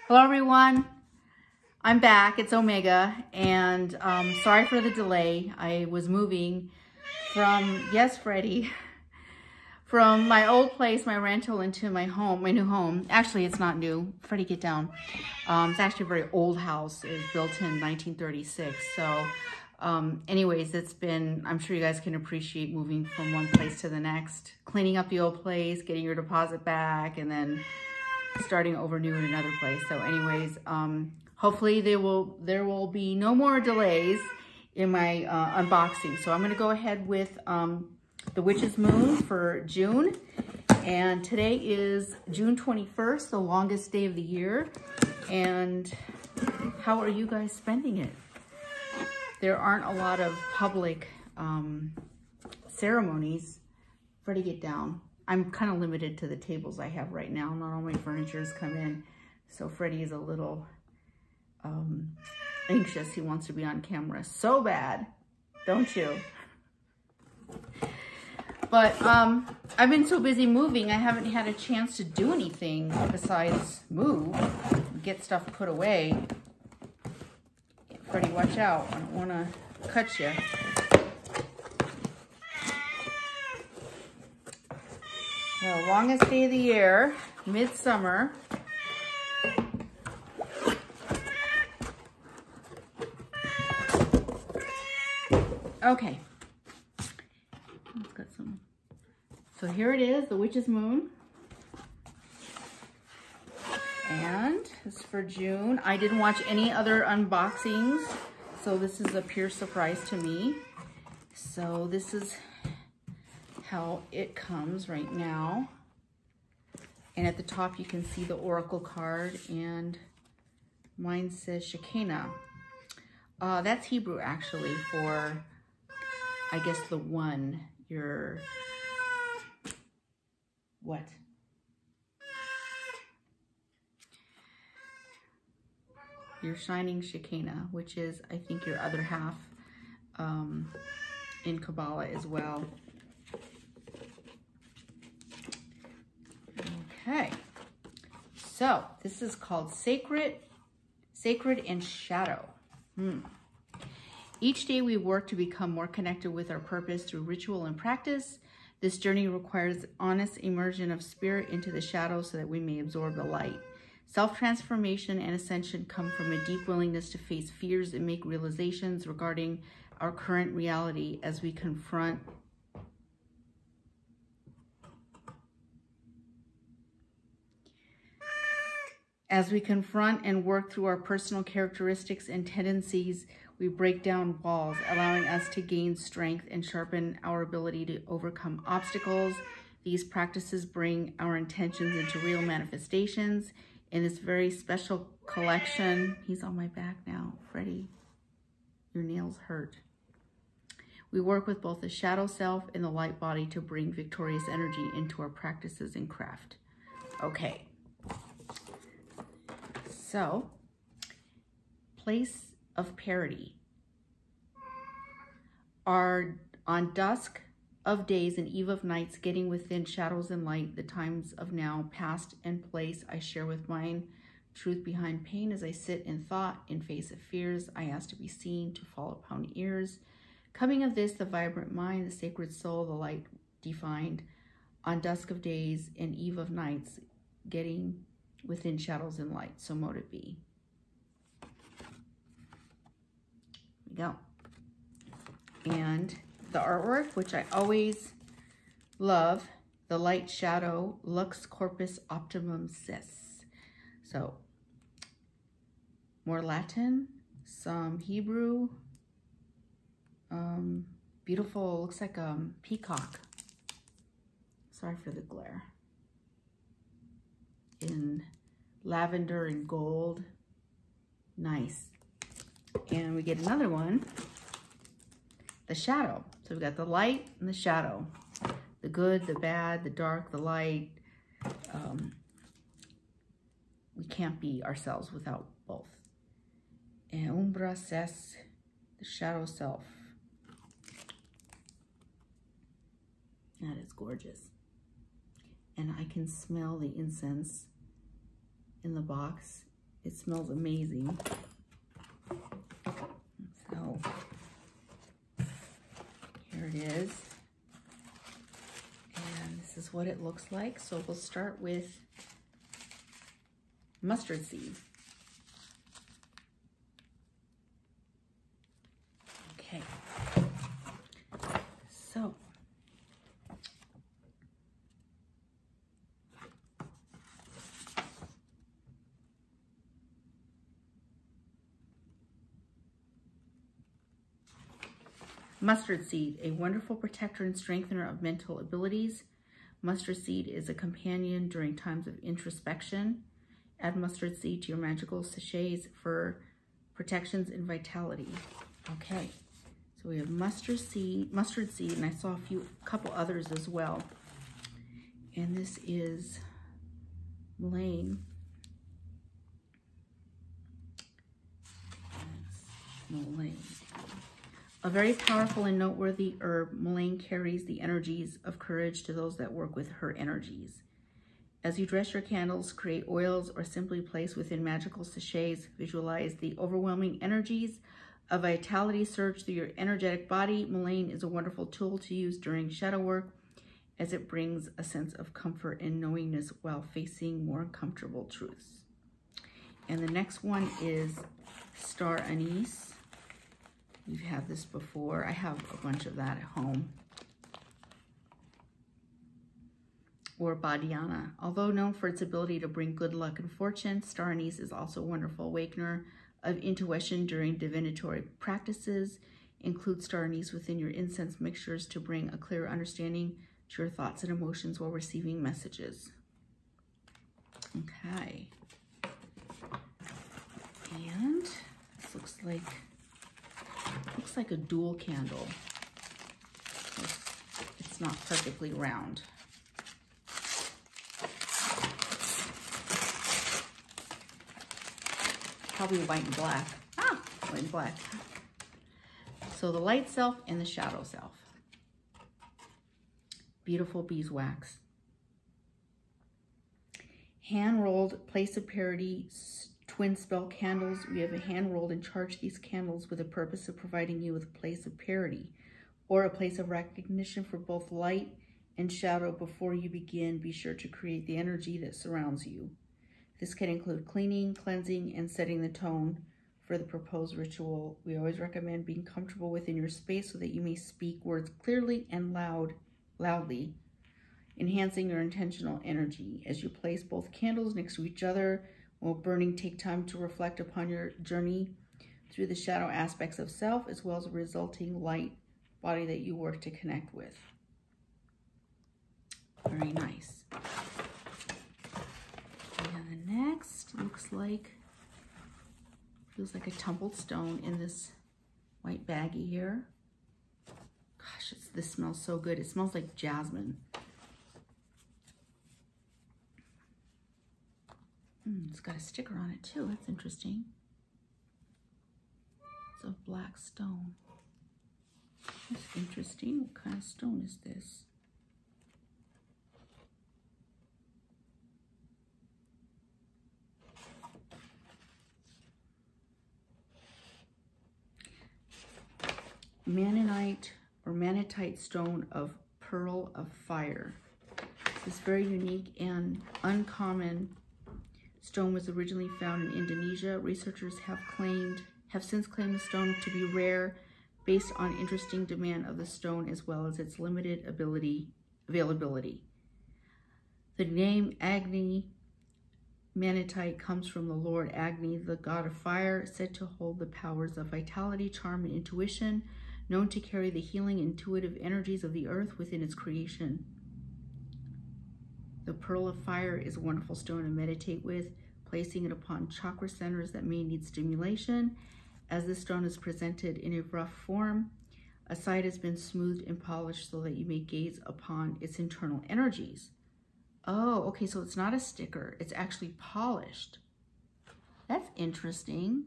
Hello everyone, I'm back. It's Omega, and sorry for the delay. I was moving from, yes Freddie, from my old place, my rental, into my home, my new home. Actually, it's not new. Freddie, get down. It's actually a very old house. It was built in 1936. So anyways, it's been, I'm sure you guys can appreciate moving from one place to the next, cleaning up the old place, getting your deposit back, and then starting over new in another place. So anyways, hopefully there will be no more delays in my unboxing. So I'm going to go ahead with the Witch's Moon for June. And today is June 21st, the longest day of the year. And how are you guys spending it? There aren't a lot of public ceremonies. Freddie, get down. I'm kind of limited to the tables I have right now. Not all my furniture's come in. So Freddie is a little anxious. He wants to be on camera so bad, don't you? But I've been so busy moving, I haven't had a chance to do anything besides move, get stuff put away. Freddie, watch out. I don't want to cut you. The longest day of the year, midsummer. Okay. Let's get some. So here it is, the Witch's Moon. And it's for June. I didn't watch any other unboxings, so this is a pure surprise to me. So this is how it comes right now. And at the top you can see the oracle card, and mine says Shekinah. That's Hebrew actually for, I guess, the one, your, what? Your shining Shekinah, which is, I think, your other half in Kabbalah as well. Okay, so this is called Sacred and Shadow. Each day we work to become more connected with our purpose through ritual and practice. This journey requires honest immersion of spirit into the shadows so that we may absorb the light. Self-transformation and ascension come from a deep willingness to face fears and make realizations regarding our current reality as we confront and work through our personal characteristics and tendencies. We break down walls, allowing us to gain strength and sharpen our ability to overcome obstacles. These practices bring our intentions into real manifestations. In this very special collection, he's on my back now, Freddie, your nails hurt. We work with both the shadow self and the light body to bring victorious energy into our practices and craft. Okay. So, place of parity are on dusk of days and eve of nights, getting within shadows and light, the times of now, past and place. I share with mine truth behind pain as I sit in thought, in face of fears. I ask to be seen, to fall upon ears. Coming of this, the vibrant mind, the sacred soul, the light defined, on dusk of days and eve of nights, getting within shadows and light, so mote it be. Here we go. And the artwork, which I always love, the light shadow, Lux Corpus Optimum Sis. So, more Latin, some Hebrew, beautiful, looks like a peacock. Sorry for the glare. In lavender and gold. Nice. And we get another one, the shadow. So we've got the light and the shadow, the good, the bad, the dark, the light. We can't be ourselves without both. And Umbra says, the shadow self. That is gorgeous. And I can smell the incense in the box. It smells amazing. So here it is. And this is what it looks like. So we'll start with mustard seed. Okay. So mustard seed, a wonderful protector and strengthener of mental abilities. Mustard seed is a companion during times of introspection. Add mustard seed to your magical sachets for protections and vitality. Okay, so we have mustard seed, and I saw a couple others as well. And this is mullein. Mullein. A very powerful and noteworthy herb, mullein carries the energies of courage to those that work with her energies. As you dress your candles, create oils, or simply place within magical sachets, visualize the overwhelming energies of vitality surge through your energetic body. Mullein is a wonderful tool to use during shadow work, as it brings a sense of comfort and knowingness while facing more uncomfortable truths. And the next one is star anise. We've had this before. I have a bunch of that at home. Or badiana. Although known for its ability to bring good luck and fortune, star anise is also a wonderful awakener of intuition during divinatory practices. Include star anise within your incense mixtures to bring a clear understanding to your thoughts and emotions while receiving messages. Okay. And this looks like a dual candle. It's not perfectly round. Probably white and black. Ah, white and black. So the light self and the shadow self. Beautiful beeswax. Hand-rolled place of parity twin spell candles. We have a hand-rolled and charged these candles with the purpose of providing you with a place of parity or a place of recognition for both light and shadow. Before you begin, be sure to create the energy that surrounds you. This can include cleaning, cleansing, and setting the tone for the proposed ritual. We always recommend being comfortable within your space so that you may speak words clearly and loudly, enhancing your intentional energy. As you place both candles next to each other while burning, take time to reflect upon your journey through the shadow aspects of self, as well as the resulting light body that you work to connect with. Very nice. And the next looks like, feels like a tumbled stone in this white baggie here. Gosh, this smells so good. It smells like jasmine. It's got a sticker on it too. That's interesting. It's a black stone. That's interesting. What kind of stone is this? Mannanite or mannatite stone of pearl of fire. This very unique and uncommon stone was originally found in Indonesia. Researchers have since claimed the stone to be rare based on interesting demand of the stone as well as its limited availability. The name Agni Mannatite comes from the Lord Agni, the god of fire, said to hold the powers of vitality, charm, and intuition, known to carry the healing, intuitive energies of the earth within its creation. The pearl of fire is a wonderful stone to meditate with, placing it upon chakra centers that may need stimulation. As this stone is presented in a rough form, a side has been smoothed and polished so that you may gaze upon its internal energies. Oh, okay, so it's not a sticker. It's actually polished. That's interesting.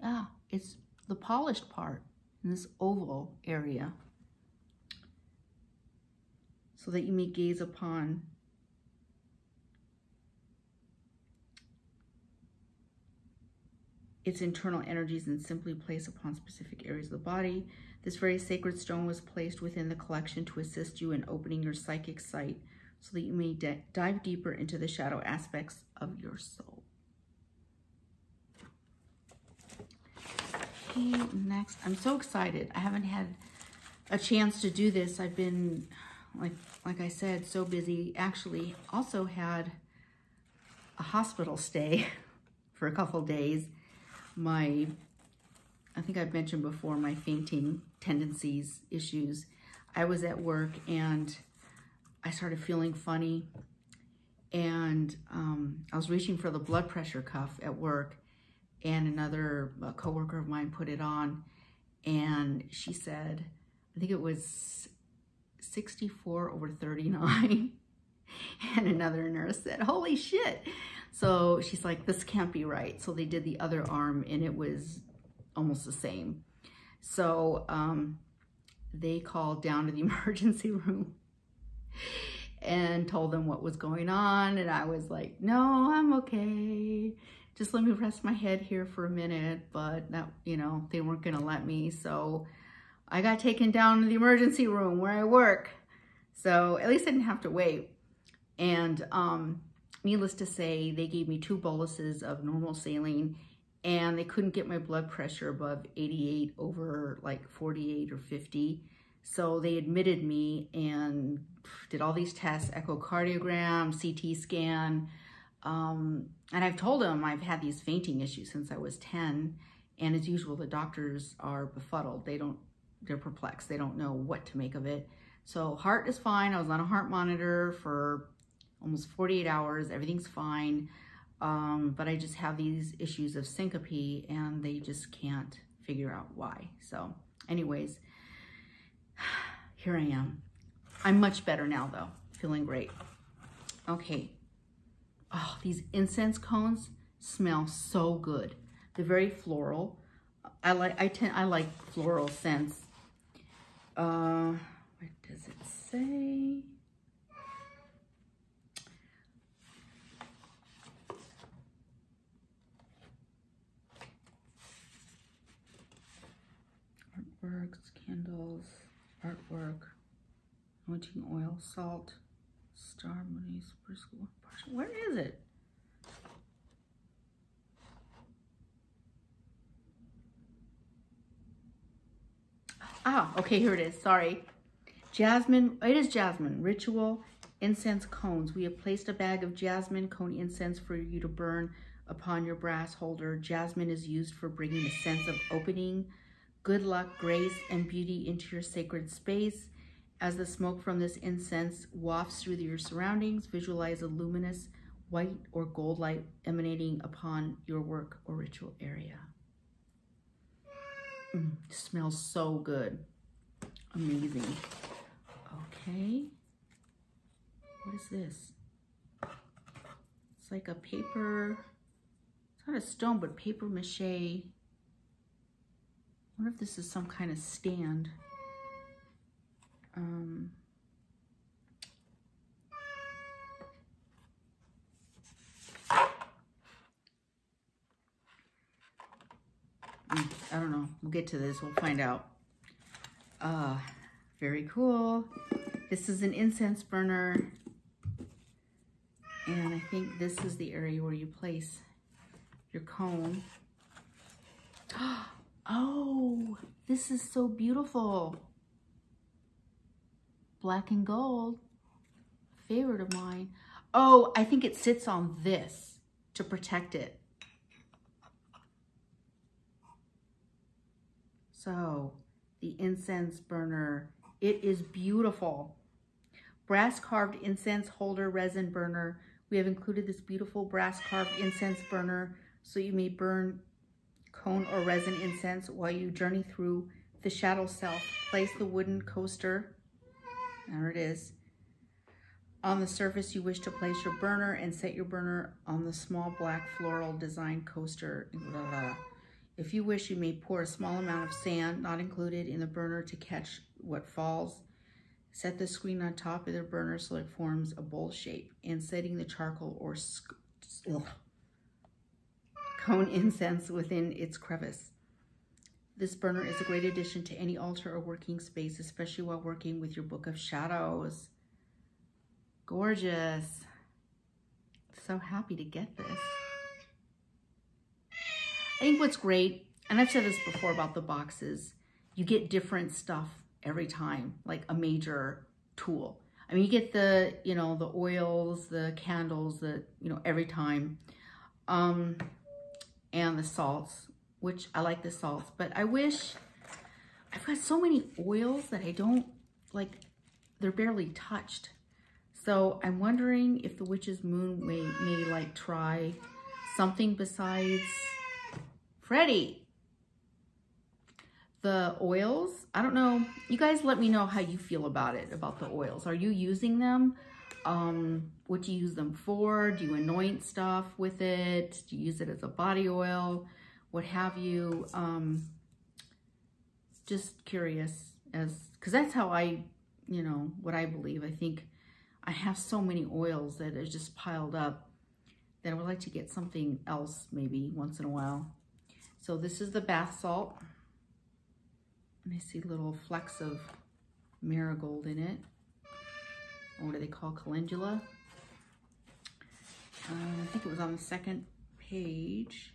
Ah, it's the polished part in this oval area so that you may gaze upon its internal energies and simply place upon specific areas of the body. This very sacred stone was placed within the collection to assist you in opening your psychic sight so that you may dive deeper into the shadow aspects of your soul. Okay, next, I'm so excited. I haven't had a chance to do this. I've been, like I said, so busy. Actually, also had a hospital stay for a couple days. I think I've mentioned before, my fainting tendencies, issues. I was at work and I started feeling funny, and I was reaching for the blood pressure cuff at work, and another coworker of mine put it on, and she said, I think it was 64/39, and another nurse said, holy shit. So she's like, this can't be right. So they did the other arm and it was almost the same. So they called down to the emergency room and told them what was going on. And I was like, no, I'm okay. Just let me rest my head here for a minute. But that, you know, they weren't gonna let me. So I got taken down to the emergency room where I work. So at least I didn't have to wait. And needless to say, they gave me 2 boluses of normal saline, and they couldn't get my blood pressure above 88 over like 48 or 50. So they admitted me and did all these tests, echocardiogram, CT scan. And I've told them I've had these fainting issues since I was 10. And as usual, the doctors are befuddled. They're perplexed. They don't know what to make of it. So heart is fine. I was on a heart monitor for almost 48 hours. Everything's fine. But I just have these issues of syncope and they just can't figure out why. So anyways, here I am. I'm much better now though. Feeling great. Okay. Oh, these incense cones smell so good. They're very floral. I like floral scents. What does it say? Artworks, candles, artwork, anointing oil, salt, star money, spruce wood. Where is it? Ah, okay, here it is. Sorry. Jasmine, it is jasmine. Ritual incense cones. We have placed a bag of jasmine cone incense for you to burn upon your brass holder. Jasmine is used for bringing a sense of opening, good luck, grace, and beauty into your sacred space. As the smoke from this incense wafts through your surroundings, visualize a luminous white or gold light emanating upon your work or ritual area. Smells so good. Amazing. Okay. What is this? It's like a paper, it's not a stone, but paper mache. I wonder if this is some kind of stand. I don't know. We'll get to this. We'll find out. Very cool. This is an incense burner. And I think this is the area where you place your cone. Oh, this is so beautiful. Black and gold. Favorite of mine. Oh, I think it sits on this to protect it. So the incense burner, it is beautiful. Brass carved incense holder resin burner. We have included this beautiful brass carved incense burner so you may burn cone or resin incense while you journey through the shadow self. Place the wooden coaster, there it is, on the surface you wish to place your burner and set your burner on the small black floral design coaster. If you wish, you may pour a small amount of sand, not included in the burner, to catch what falls. Set the screen on top of the burner so it forms a bowl shape, and setting the charcoal or cone incense within its crevice. This burner is a great addition to any altar or working space, especially while working with your Book of Shadows. Gorgeous. So happy to get this. I think what's great, and I've said this before about the boxes, you get different stuff every time, like a major tool. I mean, you get the, you know, the oils, the candles, the, you know, every time, and the salts, which I like the salts, but I wish, I've got so many oils that I don't, like, they're barely touched. So I'm wondering if the Witch's Moon may like try something besides Freddie. The oils, I don't know. You guys let me know how you feel about it, about the oils. Are you using them? What do you use them for? Do you anoint stuff with it? Do you use it as a body oil? What have you? Just curious, because that's how I, you know, what I believe. I think I have so many oils that are just piled up that I would like to get something else maybe once in a while. So this is the bath salt. And I see little flecks of marigold in it. What do they call calendula? I think it was on the second page.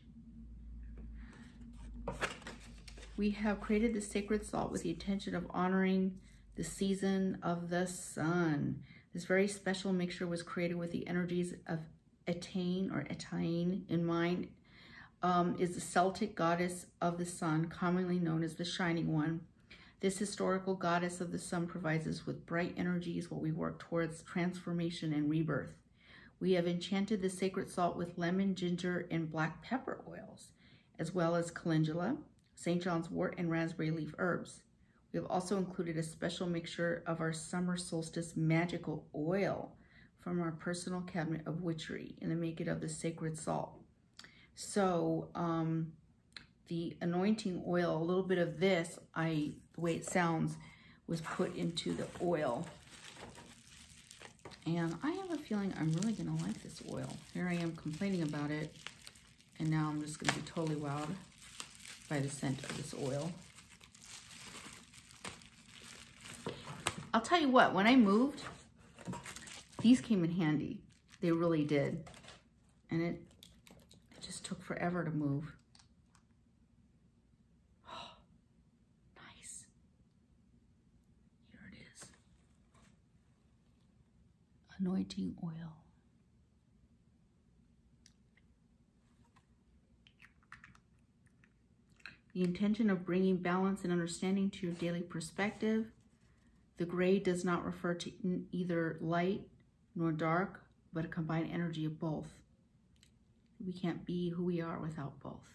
We have created the sacred salt with the intention of honoring the season of the sun. This very special mixture was created with the energies of Etain in mind. Is the Celtic goddess of the sun, commonly known as the Shining One. This historical goddess of the sun provides us with bright energies while we work towards transformation and rebirth. We have enchanted the sacred salt with lemon, ginger, and black pepper oils, as well as calendula, St. John's wort, and raspberry leaf herbs. We have also included a special mixture of our summer solstice magical oil from our personal cabinet of witchery in the making of the sacred salt. So the anointing oil, a little bit of this, the way it sounds, was put into the oil. And I have a feeling I'm really gonna like this oil. Here I am complaining about it, and now I'm just gonna be totally wowed by the scent of this oil. I'll tell you what, when I moved, these came in handy. They really did. And it just took forever to move. Oh, nice. Here it is. Anointing oil. The intention of bringing balance and understanding to your daily perspective. The gray does not refer to either light nor dark, but a combined energy of both. We can't be who we are without both.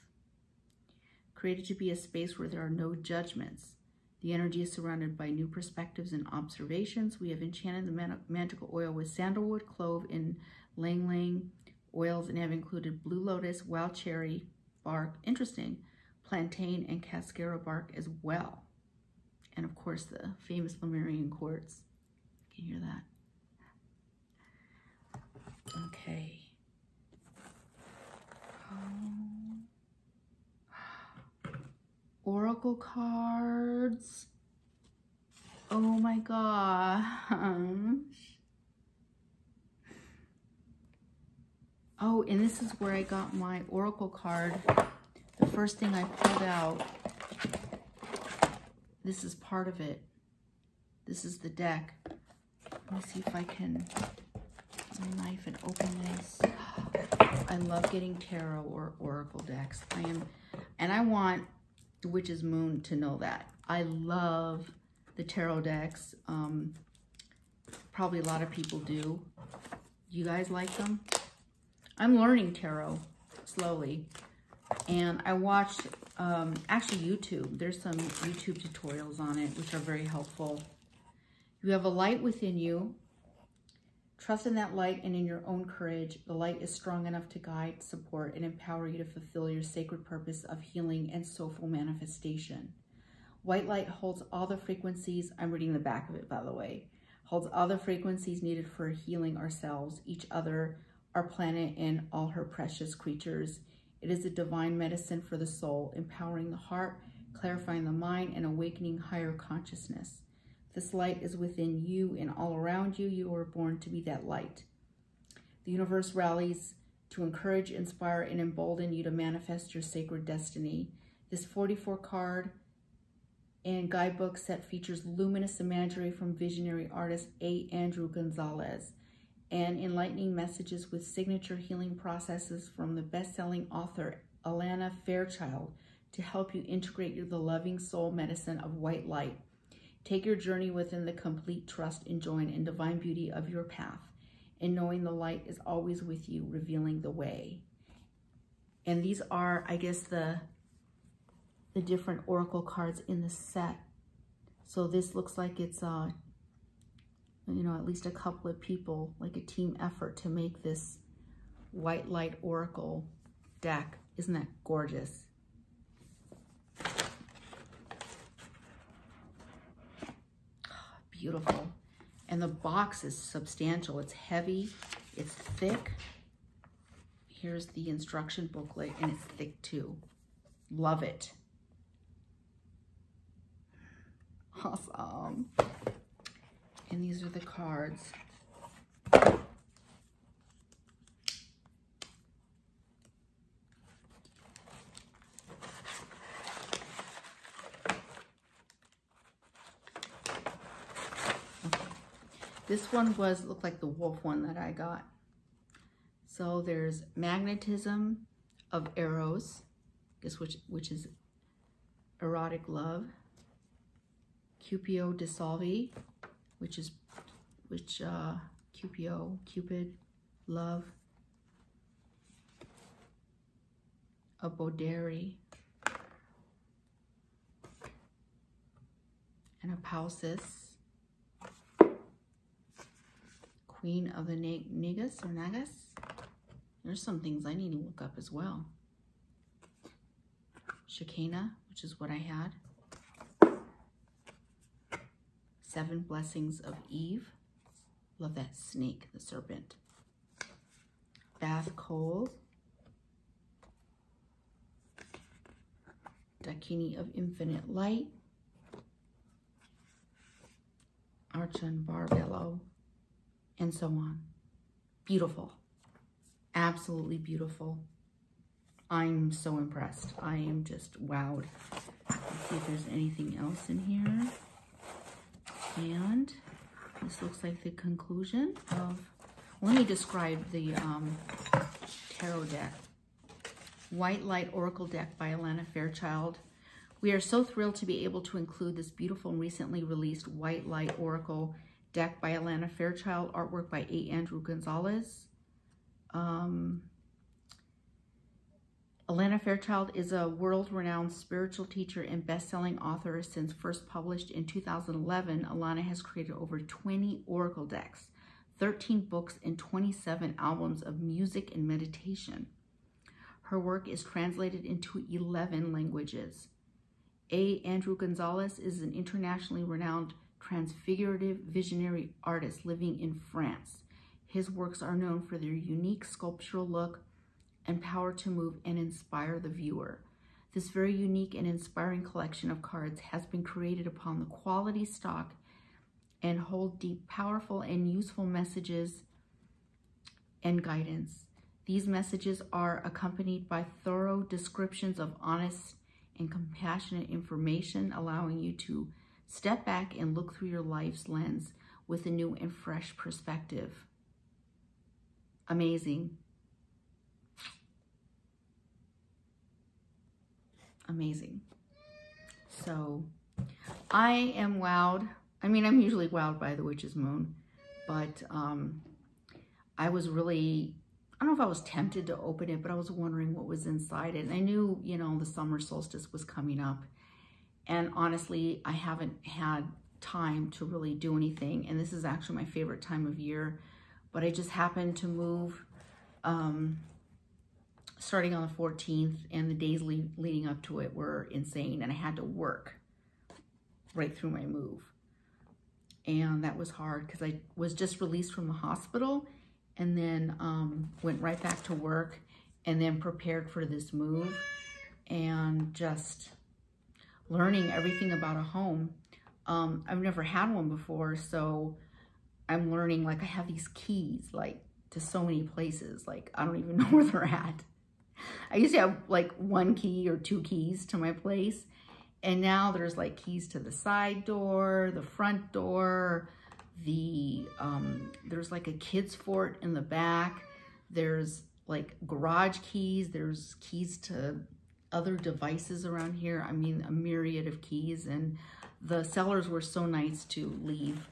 Created to be a space where there are no judgments. The energy is surrounded by new perspectives and observations. We have enchanted the magical oil with sandalwood, clove, and ylang-ylang oils, and have included blue lotus, wild cherry bark, interesting, plantain, and cascara bark as well. And of course, the famous Lemurian quartz. You can hear that. Okay. Oracle cards. Oh my gosh. Oh, and this is where I got my Oracle card. The first thing I pulled out, this is part of it. This is the deck. Let me see if I can get my knife and open this. I love getting tarot or oracle decks. I want the Witch's Moon to know that. I love the tarot decks. Probably a lot of people do. You guys like them? I'm learning tarot slowly. And I watched, actually YouTube. There's some YouTube tutorials on it, which are very helpful. You have a light within you. Trust in that light and in your own courage. The light is strong enough to guide, support, and empower you to fulfill your sacred purpose of healing and soulful manifestation. White light holds all the frequencies, I'm reading the back of it, by the way, holds all the frequencies needed for healing ourselves, each other, our planet, and all her precious creatures. It is a divine medicine for the soul, empowering the heart, clarifying the mind, and awakening higher consciousness. This light is within you and all around you. You are born to be that light. The universe rallies to encourage, inspire, and embolden you to manifest your sacred destiny. This 44 card and guidebook set features luminous imagery from visionary artist A. Andrew Gonzalez and enlightening messages with signature healing processes from the best-selling author Alana Fairchild to help you integrate the loving soul medicine of white light. Take your journey within the complete trust, enjoying, and divine beauty of your path, and knowing the light is always with you, revealing the way. And these are, I guess, the different oracle cards in the set. So this looks like it's, you know, at least a couple of people, like a team effort to make this white light oracle deck. Isn't that gorgeous? Beautiful. And the box is substantial. It's heavy, it's thick. Here's the instruction booklet, and it's thick too. Love it. Awesome. And these are the cards. This one looked like the wolf one that I got. So there's magnetism of eros, which is erotic love. Cupio dissolvi, Cupid, love. A Boderi. And a Pausis. Queen of the Nagas or Nagas. There's some things I need to look up as well. Shekinah, which is what I had. 7 Blessings of Eve. Love that snake, the serpent. Bath Cold. Dakini of Infinite Light. Archon Barbello. And so on. Beautiful. Absolutely beautiful. I'm so impressed. I am just wowed. Let's see if there's anything else in here. And this looks like the conclusion of, let me describe the tarot deck. White Light Oracle Deck by Alana Fairchild. We are so thrilled to be able to include this beautiful and recently released White Light Oracle deck by Alana Fairchild, artwork by A. Andrew Gonzalez. Alana Fairchild is a world-renowned spiritual teacher and best-selling author. Since first published in 2011, Alana has created over 20 oracle decks, 13 books, and 27 albums of music and meditation. Her work is translated into 11 languages. A. Andrew Gonzalez is an internationally renowned transfigurative visionary artist living in France. His works are known for their unique sculptural look and power to move and inspire the viewer. This very unique and inspiring collection of cards has been created upon the quality stock and hold deep, powerful, and useful messages and guidance. These messages are accompanied by thorough descriptions of honest and compassionate information, allowing you to step back and look through your life's lens with a new and fresh perspective. Amazing. Amazing. So I am wowed. I mean, I'm usually wowed by the Witch's Moon, but I was really, I don't know if I was tempted to open it, but I was wondering what was inside it. And I knew, you know, the summer solstice was coming up. And honestly, I haven't had time to really do anything. And this is actually my favorite time of year. But I just happened to move starting on the 14th, and the days leading up to it were insane. And I had to work right through my move. And that was hard because I was just released from the hospital and then went right back to work. and then prepared for this move and just learning everything about a home. I've never had one before, so I'm learning, like I have these keys, like to so many places, like I don't even know where they're at. I used to have like 1 key or 2 keys to my place, and now there's like keys to the side door, the front door, there's like a kids fort in the back. There's like garage keys. There's keys to other devices around here. I mean, a myriad of keys, and the sellers were so nice to leave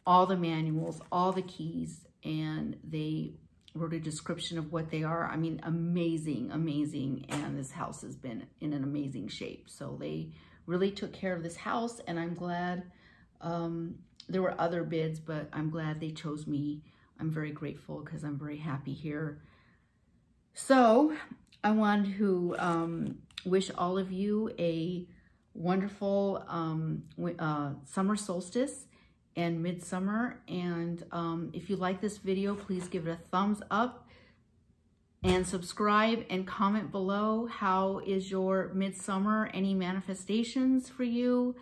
all the manuals, all the keys, and they wrote a description of what they are. I mean, amazing, amazing. And this house has been in an amazing shape. So they really took care of this house, and I'm glad. There were other bids, but I'm glad they chose me. I'm very grateful because I'm very happy here. So I wanted to wish all of you a wonderful summer solstice and midsummer. And if you like this video, please give it a thumbs up and subscribe and comment below. How is your midsummer? Any manifestations for you?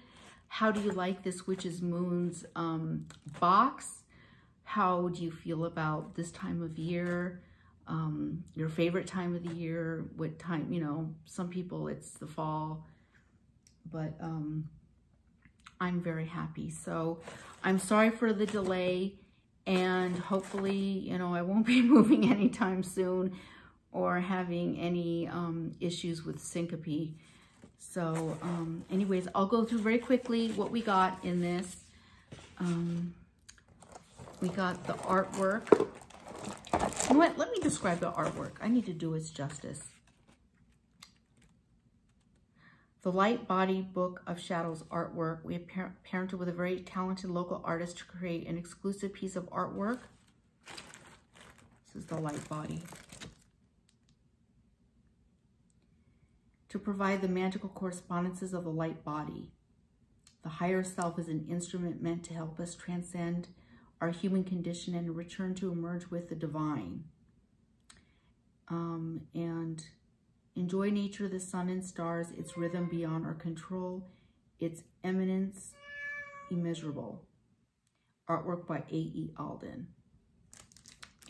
How do you like this Witches Moons box? How do you feel about this time of year? Your favorite time of the year? What time, you know, some people it's the fall, but I'm very happy. So I'm sorry for the delay, and hopefully, you know, I won't be moving anytime soon or having any issues with syncope. So anyways, I'll go through very quickly what we got in this. We got the artwork. You know what? Let me describe the artwork. I need to do its justice. The Light Body Book of Shadows artwork. We have parented with a very talented local artist to create an exclusive piece of artwork. This is the Light Body. To provide the magical correspondences of the light body. The higher self is an instrument meant to help us transcend our human condition and return to emerge with the divine. And enjoy nature, the sun and stars, its rhythm beyond our control, its eminence immeasurable. Artwork by A.E. Alden.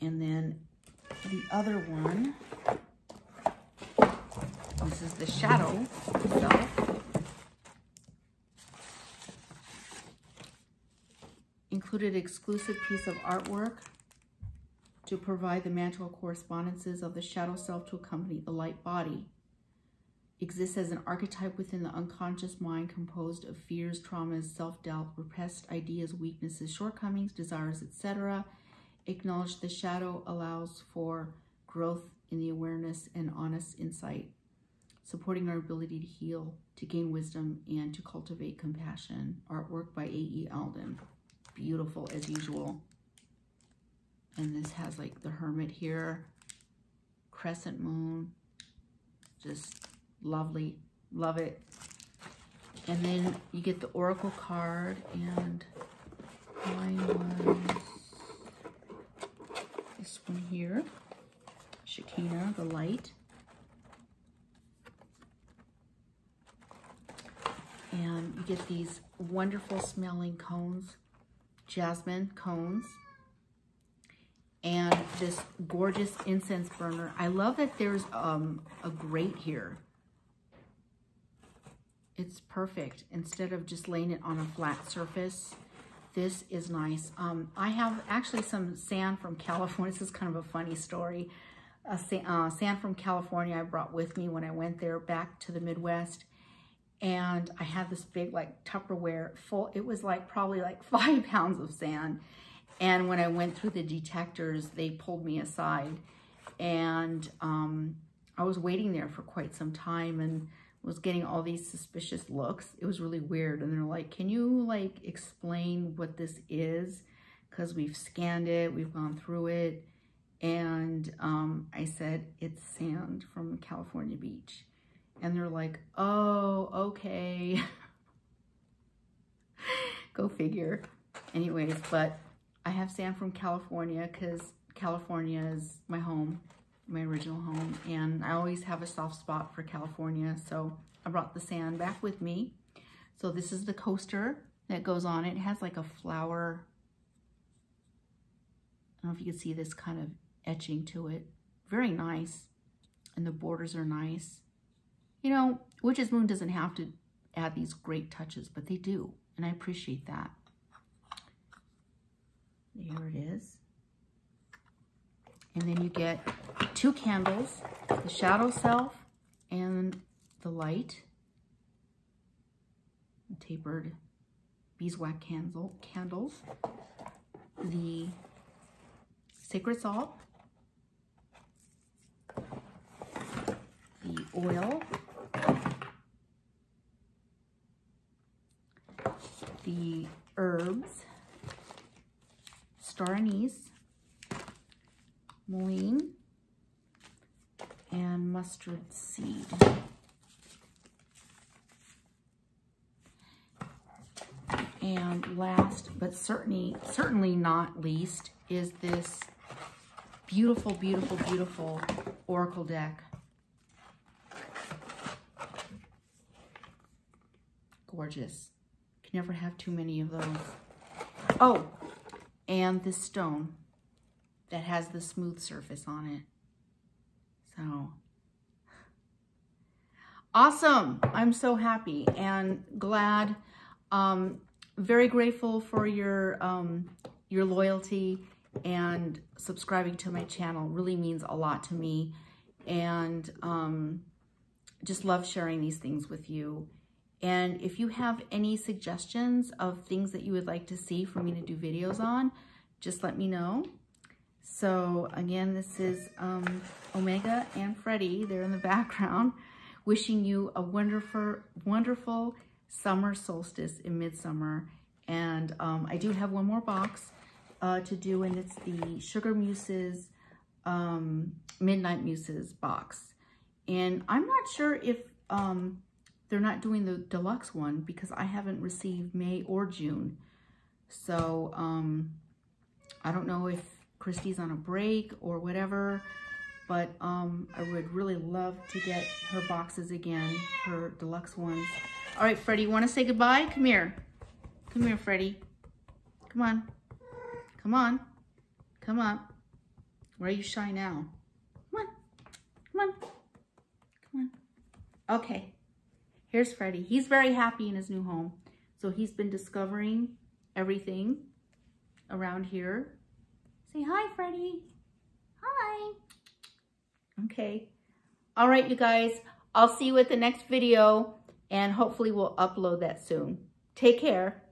And then the other one, this is the shadow itself. Included exclusive piece of artwork to provide the magical correspondences of the shadow self to accompany the light body. Exists as an archetype within the unconscious mind composed of fears, traumas, self-doubt, repressed ideas, weaknesses, shortcomings, desires, etc. Acknowledge the shadow allows for growth in the awareness and honest insight, supporting our ability to heal, to gain wisdom, and to cultivate compassion. Artwork by A.E. Alden. Beautiful as usual. And this has like the Hermit here, crescent moon, just lovely, love it. And then you get the Oracle card, and mine was this one here, Shekinah, the light. And you get these wonderful smelling cones, jasmine cones, and this gorgeous incense burner. I love that there's a grate here. It's perfect. Instead of just laying it on a flat surface, this is nice. I have actually some sand from California. This is kind of a funny story. Sand from California I brought with me when I went there back to the Midwest. And I had this big like Tupperware full. It was like probably like 5 pounds of sand. And when I went through the detectors, they pulled me aside, and I was waiting there for quite some time and was getting all these suspicious looks. It was really weird. And they're like, can you like explain what this is? Because we've scanned it, we've gone through it. And I said, it's sand from California Beach. And they're like, oh, okay. Go figure. Anyways, but I have sand from California because California is my home. my original home, and I always have a soft spot for California, so I brought the sand back with me. So this is the coaster that goes on it. It has like a flower, I don't know if you can see this kind of etching to it. Very nice, and the borders are nice. You know, Witch's Moon doesn't have to add these great touches, but they do, and I appreciate that. There it is. And then you get 2 candles, the shadow self and the light. Tapered beeswax candles. The sacred salt. The oil. The herbs. Star anise. Mullein, and mustard seed. And last, but certainly not least, is this beautiful, beautiful, beautiful oracle deck. Gorgeous. Can never have too many of those. Oh, and this stone that has the smooth surface on it. So, awesome. I'm so happy and glad. Very grateful for your loyalty, and subscribing to my channel really means a lot to me. And just love sharing these things with you. And if you have any suggestions of things that you would like to see for me to do videos on, just let me know. So again, this is Omega and Freddie. They're in the background, wishing you a wonderful, wonderful summer solstice in midsummer. And I do have one more box to do, and it's the Sugar Muses Midnight Muses box. And I'm not sure if they're not doing the deluxe one, because I haven't received May or June. So I don't know if Christy's on a break or whatever, but I would really love to get her boxes again, her deluxe ones. All right, Freddie, you want to say goodbye? Come here. Come here, Freddie. Come on. Come on. Come up. Where are you shy now? Come on. Come on. Come on. Okay. Here's Freddie. He's very happy in his new home. So he's been discovering everything around here. Say hi, Freddie. Hi. Okay. All right, you guys. I'll see you at the next video, and hopefully we'll upload that soon. Take care.